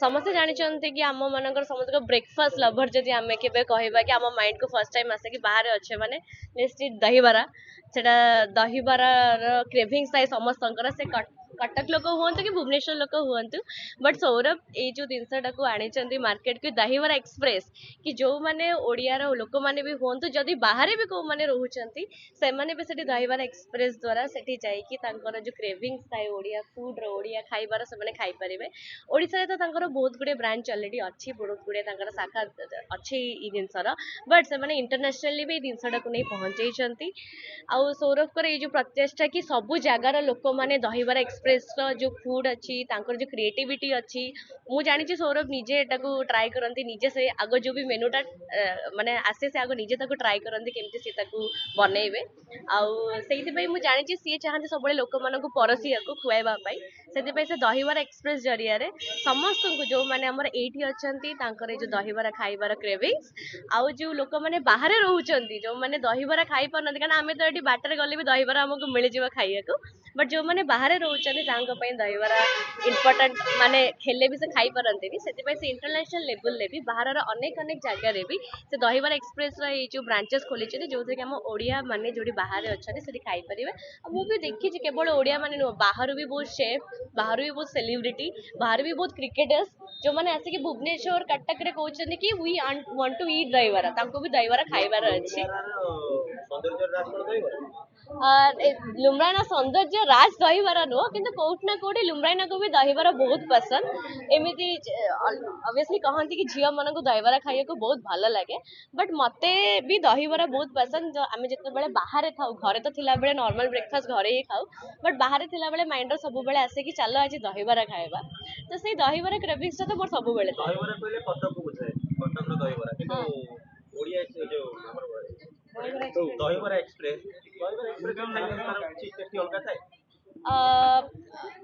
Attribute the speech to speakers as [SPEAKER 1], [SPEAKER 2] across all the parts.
[SPEAKER 1] समस्ते जानते कि आम मान समस्त ब्रेकफास्ट लभर जदि आम के कहवा कि आम माइंड को फर्स्ट टाइम आसे कि बाहर अच्छे माने दहीबरा से दहीबरा क्रेविंग्स थाए समस्त से कटक लोक हूँ कि भुवनेश्वर लोक हूँ बट सौरभ ये जो जिनसा आनी मार्केट को दहीबरा एक्सप्रेस कि जो मैंने ओडियार लोक मैंने भी हूँ जदि बाहर भी कौ मैंने रोचंती से माने भी सेठी दहीबरा एक्सप्रेस द्वारा सेठी जाइकी तांकर जो क्रेविंग्स थाए ओडिया फूड रो ओडिया खाइबार से माने खाई परिबे ओडिसा तो तांकर बहुत गुडे ब्रांच ऑलरेडी अच्छी बहुत गुडे तांकर शाखा अच्छी ई जिनसर बट से माने इंटरनेशनली भी जिनसटा को नहीं पहुंचेइछंती आउ सौरभ कर ये जो प्रचेष्टा कि सबु जगार लोक मैंने दहीबरा एक्सप्रेस जो फूड अच्छी तांकर जो क्रिएटिविटी अच्छी मु जानी सौरभ निजे एटा को ट्राई करती निजे से आग जो भी मेनूटा माने आसे से आग निजे ताको ट्राई करती केमती सी ताको बनइबे आउ सेइथिपई मु जानी सी चाहते सब लोक मानक परसिया को खुआइबा पई सेथिपई से दहीबरा एक्सप्रेस जरिया रे समस्त को जो माने हमर एठी अछंती तांकर जो दहीबरा खाइबार क्रेविंग्स आउ जो लोक माने बाहर रहउचंती जो माने दहीबरा खाई परनती कारण आमे तो एठी बाटर गले भी दहीबरा हमको मिल जिवो खाइया बट जो माने बाहर रहउचंती तांको पई दहीबरा इंपोर्टेंट माने खेले भी से खाई परंती सेथिपई से इंटरनेशनल लेवल ले भी बाहर अनेक अनेक जगह रे भी से दहीबरा एक्सप्रेस रा ये जो ब्रांचेस खोली जो कि हम ओडिया माने जोड़ी बाहर अच्छा से खाई परिबे मु भी देखी केवल ओडिया माने नुह बाहर भी बहुत शेफ बाहर भी बहुत सेलिब्रिटी बाहर भी बहुत क्रिकेटर्स जो मैंने आसिक भुवनेश्वर कटक रे कहउछन्ती कि वी वांट टू ईट दहीबरा तांको भी दहीबरा खाइबार अछि लुमराना सौंदर्य राज दहीबरा नुह किंतु कोठना कोठी लुमराना को भी दहीबरा बहुत पसंद एमिति ऑब्वियसली कहंती कि झिया मन को दहीबरा खाइया को बहुत भलो लागे बट मते भी दहीबरा बहुत पसंद जो आमे जते बेले बाहर थाउ घरे तो थिला बेले नॉर्मल ब्रेकफास्ट घरे ही खाऊ बट बाहर थिला बेले माइंड सब बेले आसे कि चलो आज दहीबरा खाइबा तो से दहीबरा क्रेविंग्स तो मोर सब बेले
[SPEAKER 2] दहीबरा कहले कटक को बुझाए कटक रो दहीबरा किंतु ओडिया जो हमर तो दहीबरा एक्सप्रेस खाइले तार टेस्ट अलगा थाए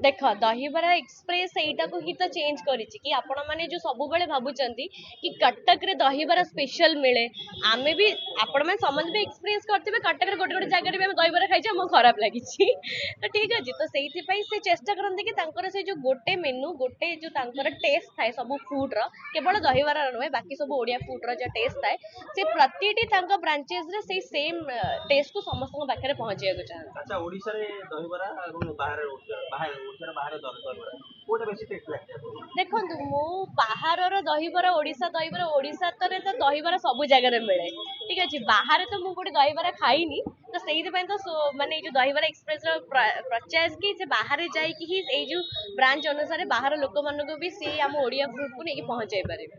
[SPEAKER 1] देख दहीबरा एक्सप्रेस एटा को ही तो चेंज करिछि कि आपण माने जो सब बेले भाबुचंती कि कटक रे दहीबरा स्पेशल मिले आमे भी आपण माने समझ भी एक्सपीरियंस करथिबे कटक रे गोटे गोटे जगह रे भी दहीबरा खाइछि हम खराब लागिछि तो ठीक अछि तो सेइथि पई से चेष्टा करंती कि तांकर से जो गोटे मेनू गोटे जो तांकर टेस्ट थाए सब फूड रो केवल दहीबरा नुहे बाकी सब ओडिया फूड रो जो टेस्ट थाए से प्रतिटी तांका ब्रांचेस रे से सेम टेस्ट को समस्त पाखरे पहुंचिया को चाहत
[SPEAKER 2] अच्छा ओडिसा रे दहीबरा और बाहर ओडिसा बाहर दहीबरा कोटा बेसी टेस्ट लागै
[SPEAKER 1] देखो मु बाहर दहीबरा ओडिसा तो दहीबरा सब जगह रे मिले ठीक अछि बाहर तो मु गोटे दहीबरा खाइनी तो सेइथि पय तो माने जो दहीबरा एक्सप्रेस रो प्रचार कि से बाहर जाई कि ही ए जो ब्रांच अनुसार बाहर लोक मन को भी से हम ओडिया फूड को नहीं पहुंचाई पारे।